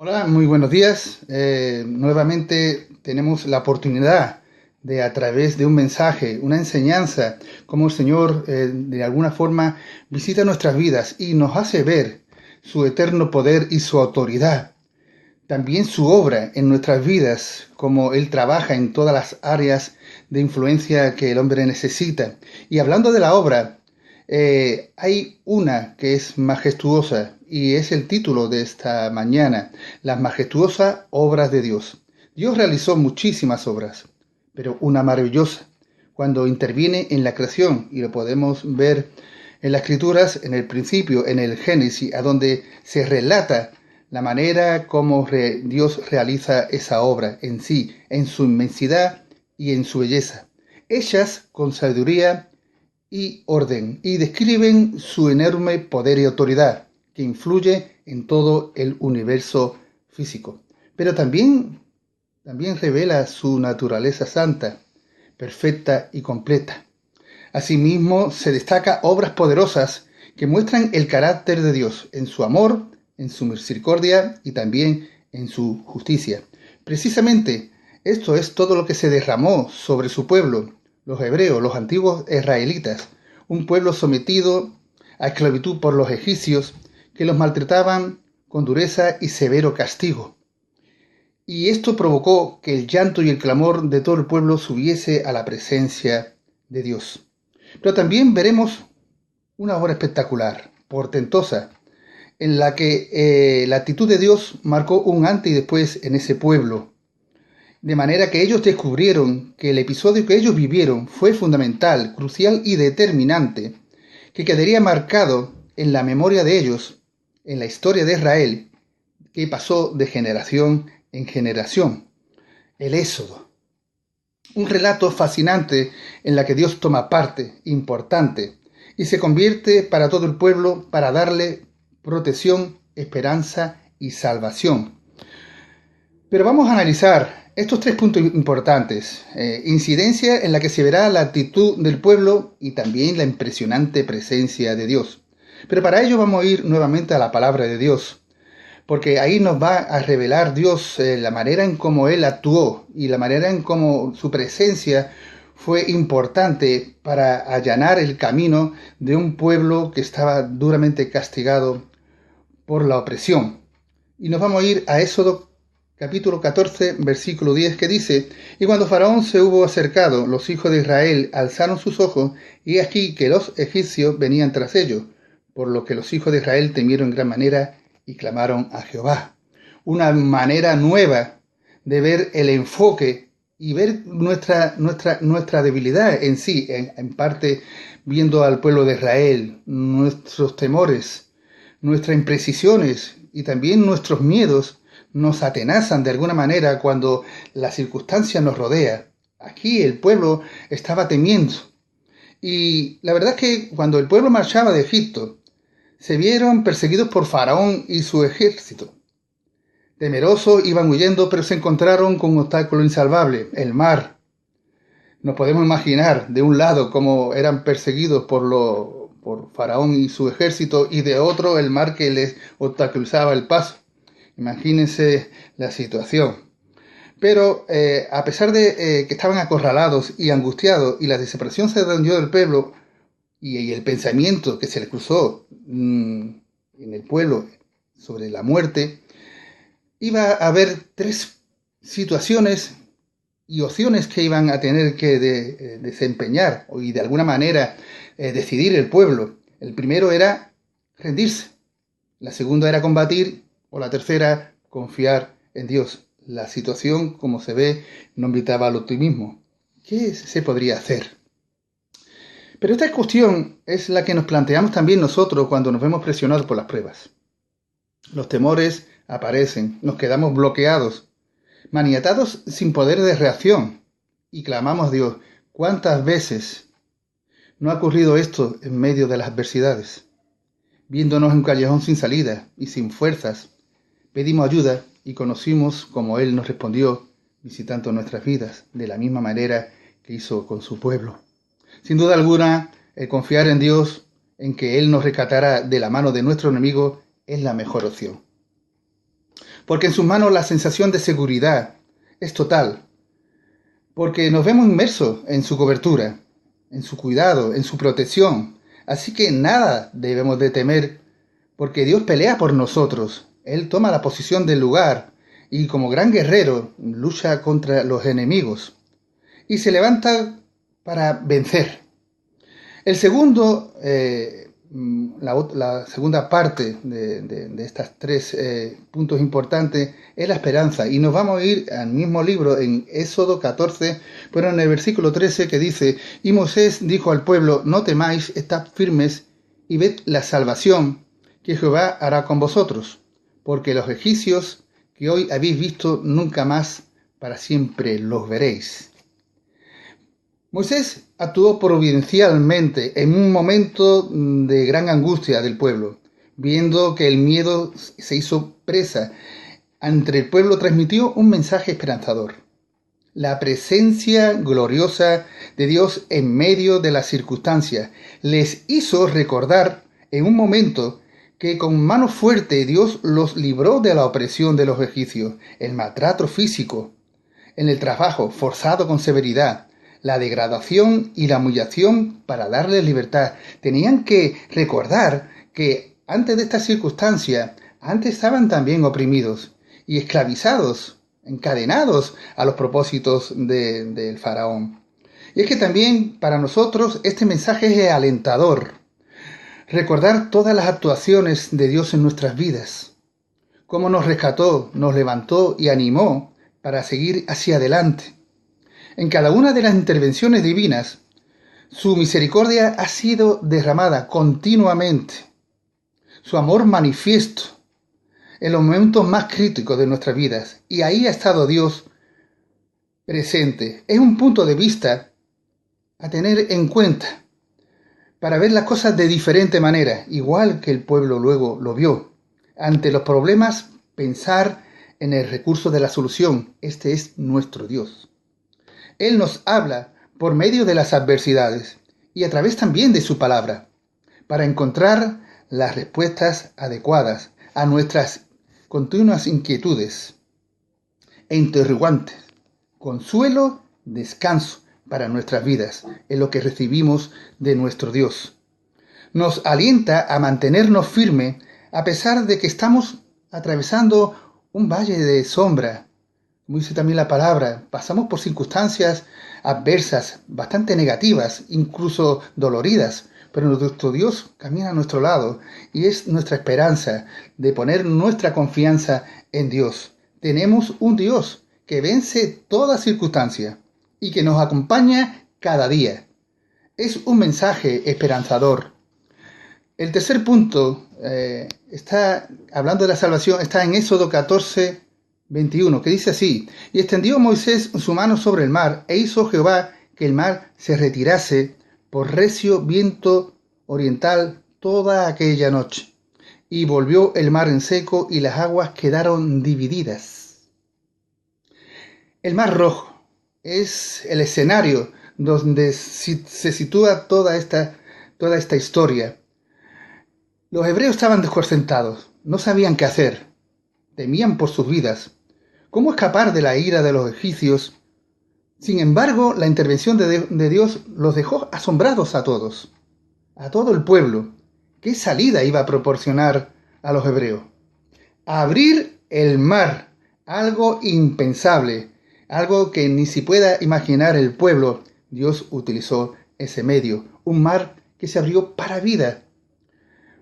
Hola, muy buenos días. Nuevamente tenemos la oportunidad de, a través de un mensaje, una enseñanza, cómo el Señor de alguna forma visita nuestras vidas y nos hace ver su eterno poder y su autoridad. También su obra en nuestras vidas, como Él trabaja en todas las áreas de influencia que el hombre necesita. Y hablando de la obra, hay una que es majestuosa y es el título de esta mañana, las majestuosas obras de Dios. Dios realizó muchísimas obras, pero una maravillosa, cuando interviene en la creación, y lo podemos ver en las escrituras, en el principio, en el Génesis, a donde se relata la manera como Dios realiza esa obra en sí, en su inmensidad y en su belleza, hechas con sabiduría y orden, y describen su enorme poder y autoridad, que influye en todo el universo físico. Pero también revela su naturaleza santa, perfecta y completa. Asimismo, se destaca obras poderosas que muestran el carácter de Dios en su amor, en su misericordia y también en su justicia. Precisamente esto es todo lo que se derramó sobre su pueblo, los hebreos, los antiguos israelitas, un pueblo sometido a esclavitud por los egipcios que los maltrataban con dureza y severo castigo. Y esto provocó que el llanto y el clamor de todo el pueblo subiese a la presencia de Dios. Pero también veremos una obra espectacular, portentosa, en la que la actitud de Dios marcó un antes y después en ese pueblo. De manera que ellos descubrieron que el episodio que ellos vivieron fue fundamental, crucial y determinante, que quedaría marcado en la memoria de ellos, en la historia de Israel, que pasó de generación en generación. El Éxodo. Un relato fascinante en la que Dios toma parte, importante, y se convierte para todo el pueblo para darle protección, esperanza y salvación. Pero vamos a analizar estos tres puntos importantes. Incidencia en la que se verá la actitud del pueblo y también la impresionante presencia de Dios. Pero para ello vamos a ir nuevamente a la palabra de Dios, porque ahí nos va a revelar Dios la manera en cómo Él actuó y la manera en cómo su presencia fue importante para allanar el camino de un pueblo que estaba duramente castigado por la opresión. Y nos vamos a ir a Éxodo capítulo 14, versículo 10, que dice: Y cuando Faraón se hubo acercado, los hijos de Israel alzaron sus ojos, y aquí que los egipcios venían tras ellos, por lo que los hijos de Israel temieron en gran manera y clamaron a Jehová. Una manera nueva de ver el enfoque y ver nuestra debilidad en sí, en parte viendo al pueblo de Israel, nuestros temores, nuestras imprecisiones y también nuestros miedos nos atenazan de alguna manera cuando la circunstancia nos rodea. Aquí el pueblo estaba temiendo. Y la verdad es que cuando el pueblo marchaba de Egipto, se vieron perseguidos por Faraón y su ejército. Temerosos iban huyendo, pero se encontraron con un obstáculo insalvable, el mar. Nos podemos imaginar de un lado cómo eran perseguidos por Faraón y su ejército, y de otro el mar que les obstaculizaba el paso. Imagínense la situación. Pero a pesar de que estaban acorralados y angustiados, y la desesperación se adentró del pueblo, y el pensamiento que se le cruzó en el pueblo sobre la muerte, iba a haber tres situaciones y opciones que iban a tener que desempeñar y de alguna manera decidir el pueblo. El primero era rendirse, la segunda era combatir, o la tercera, confiar en Dios. La situación, como se ve, no invitaba al optimismo. ¿Qué se podría hacer? Pero esta cuestión es la que nos planteamos también nosotros cuando nos vemos presionados por las pruebas. Los temores aparecen, nos quedamos bloqueados, maniatados sin poder de reacción, y clamamos a Dios. ¿Cuántas veces no ha ocurrido esto en medio de las adversidades? Viéndonos en un callejón sin salida y sin fuerzas, pedimos ayuda y conocimos como Él nos respondió, visitando nuestras vidas de la misma manera que hizo con su pueblo. Sin duda alguna, el confiar en Dios, en que Él nos rescatará de la mano de nuestro enemigo, es la mejor opción. porque en sus manos la sensación de seguridad es total, porque nos vemos inmersos en su cobertura, en su cuidado, en su protección. Así que nada debemos de temer, porque Dios pelea por nosotros. Él toma la posición del lugar y como gran guerrero lucha contra los enemigos y se levanta para vencer. El segundo, la segunda parte de estas tres puntos importantes es la esperanza. Y nos vamos a ir al mismo libro en Éxodo 14, pero en el versículo 13 que dice, y Moisés dijo al pueblo, no temáis, estad firmes y ved la salvación que Jehová hará con vosotros, porque los egipcios que hoy habéis visto nunca más para siempre los veréis. Moisés actuó providencialmente en un momento de gran angustia del pueblo, viendo que el miedo se hizo presa. Entre el pueblo transmitió un mensaje esperanzador. La presencia gloriosa de Dios en medio de las circunstancias les hizo recordar en un momento que con mano fuerte Dios los libró de la opresión de los egipcios, el maltrato físico, en el trabajo forzado con severidad, la degradación y la humillación para darles libertad. Tenían que recordar que antes de estas circunstancias, antes estaban también oprimidos y esclavizados, encadenados a los propósitos del faraón. Y es que también para nosotros este mensaje es alentador. Recordar todas las actuaciones de Dios en nuestras vidas, cómo nos rescató, nos levantó y animó para seguir hacia adelante. En cada una de las intervenciones divinas, su misericordia ha sido derramada continuamente, su amor manifiesto en los momentos más críticos de nuestras vidas, y ahí ha estado Dios presente. Es un punto de vista a tener en cuenta para ver las cosas de diferente manera, igual que el pueblo luego lo vio. Ante los problemas, pensar en el recurso de la solución. Este es nuestro Dios. Él nos habla por medio de las adversidades y a través también de su palabra, para encontrar las respuestas adecuadas a nuestras continuas inquietudes e interrogantes. Consuelo, descanso para nuestras vidas es lo que recibimos de nuestro Dios. Nos alienta a mantenernos firmes a pesar de que estamos atravesando un valle de sombra. Como dice también la palabra, pasamos por circunstancias adversas, bastante negativas, incluso doloridas, pero nuestro Dios camina a nuestro lado y es nuestra esperanza de poner nuestra confianza en Dios. Tenemos un Dios que vence toda circunstancia y que nos acompaña cada día. Es un mensaje esperanzador. El tercer punto está hablando de la salvación, está en Éxodo 14, 21, que dice así, y extendió Moisés su mano sobre el mar, e hizo Jehová que el mar se retirase por recio viento oriental toda aquella noche, y volvió el mar en seco, y las aguas quedaron divididas. El Mar Rojo es el escenario donde se sitúa toda esta historia. Los hebreos estaban desconcertados, no sabían qué hacer, temían por sus vidas. ¿Cómo escapar de la ira de los egipcios? Sin embargo, la intervención de Dios los dejó asombrados a todos, a todo el pueblo. ¿Qué salida iba a proporcionar a los hebreos? Abrir el mar, algo impensable, algo que ni se pueda imaginar el pueblo. Dios utilizó ese medio, un mar que se abrió para vida.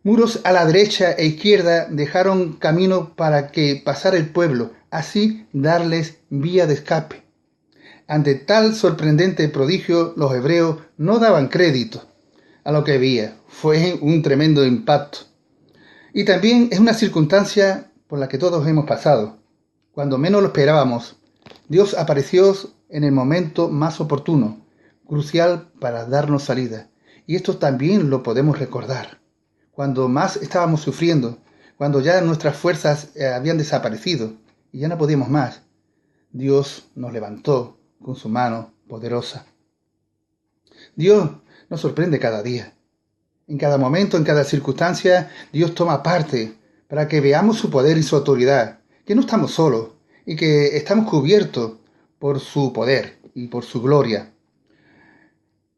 Muros a la derecha e izquierda dejaron camino para que pasara el pueblo, así darles vía de escape. Ante tal sorprendente prodigio, los hebreos no daban crédito a lo que había. Fue un tremendo impacto. Y también es una circunstancia por la que todos hemos pasado. Cuando menos lo esperábamos, Dios apareció en el momento más oportuno, crucial para darnos salida. Y esto también lo podemos recordar. Cuando más estábamos sufriendo, cuando ya nuestras fuerzas habían desaparecido y ya no podíamos más, Dios nos levantó con su mano poderosa. Dios nos sorprende cada día. En cada momento, en cada circunstancia, Dios toma parte para que veamos su poder y su autoridad, que no estamos solos y que estamos cubiertos por su poder y por su gloria.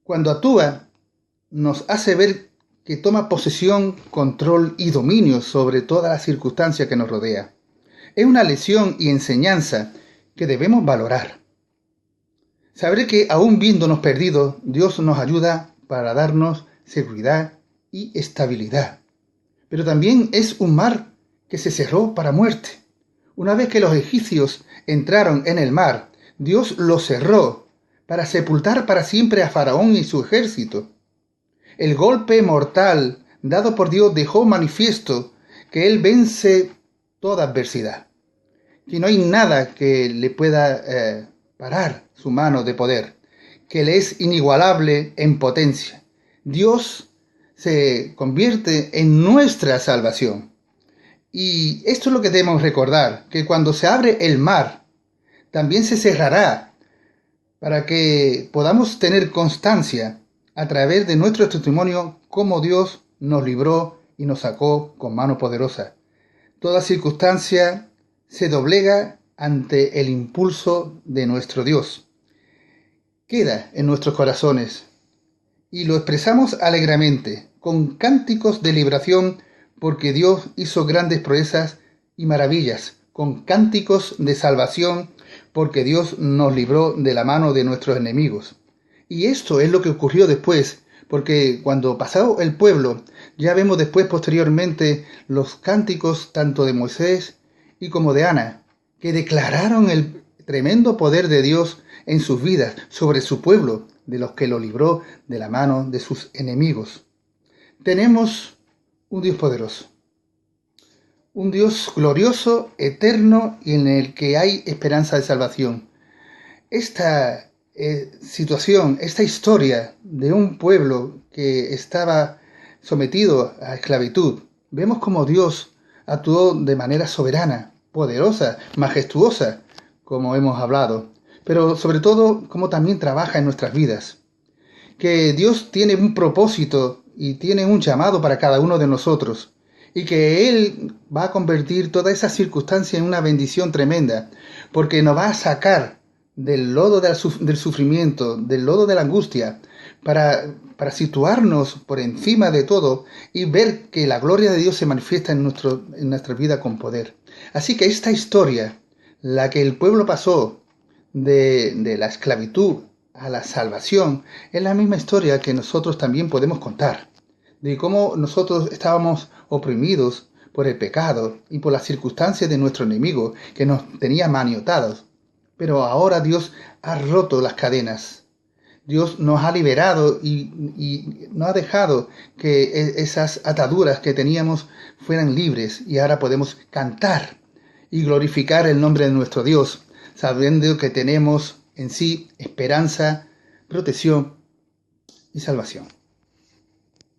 Cuando actúa, nos hace ver que toma posesión, control y dominio sobre todas las circunstancias que nos rodea. Es una lección y enseñanza que debemos valorar. Saber que aún viéndonos perdidos, Dios nos ayuda para darnos seguridad y estabilidad. Pero también es un mar que se cerró para muerte. Una vez que los egipcios entraron en el mar, Dios lo cerró para sepultar para siempre a Faraón y su ejército. El golpe mortal dado por Dios dejó manifiesto que Él vence toda adversidad, que no hay nada que le pueda parar su mano de poder, que Él es inigualable en potencia. Dios se convierte en nuestra salvación. Y esto es lo que debemos recordar, que cuando se abre el mar, también se cerrará para que podamos tener constancia a través de nuestro testimonio cómo Dios nos libró y nos sacó con mano poderosa. Toda circunstancia se doblega ante el impulso de nuestro Dios. Queda en nuestros corazones y lo expresamos alegremente, con cánticos de liberación, porque Dios hizo grandes proezas y maravillas, con cánticos de salvación, porque Dios nos libró de la mano de nuestros enemigos. Y esto es lo que ocurrió después, porque cuando pasó el pueblo, ya vemos después posteriormente los cánticos tanto de Moisés y como de Ana, que declararon el tremendo poder de Dios en sus vidas, sobre su pueblo, de los que lo libró de la mano de sus enemigos. Tenemos un Dios poderoso, un Dios glorioso, eterno y en el que hay esperanza de salvación. Esta situación, esta historia de un pueblo que estaba sometido a esclavitud, vemos como Dios actuó de manera soberana, poderosa, majestuosa, como hemos hablado, pero sobre todo como también trabaja en nuestras vidas. Que Dios tiene un propósito y tiene un llamado para cada uno de nosotros, y que Él va a convertir toda esa circunstancia en una bendición tremenda, porque nos va a sacar del lodo del sufrimiento, del lodo de la angustia, para situarnos por encima de todo y ver que la gloria de Dios se manifiesta en nuestra vida con poder. Así que esta historia, la que el pueblo pasó de la esclavitud a la salvación, es la misma historia que nosotros también podemos contar, de cómo nosotros estábamos oprimidos por el pecado y por las circunstancias de nuestro enemigo que nos tenía maniotados. Pero ahora Dios ha roto las cadenas. Dios nos ha liberado y no ha dejado que esas ataduras que teníamos fueran libres, y ahora podemos cantar y glorificar el nombre de nuestro Dios, sabiendo que tenemos en sí esperanza, protección y salvación.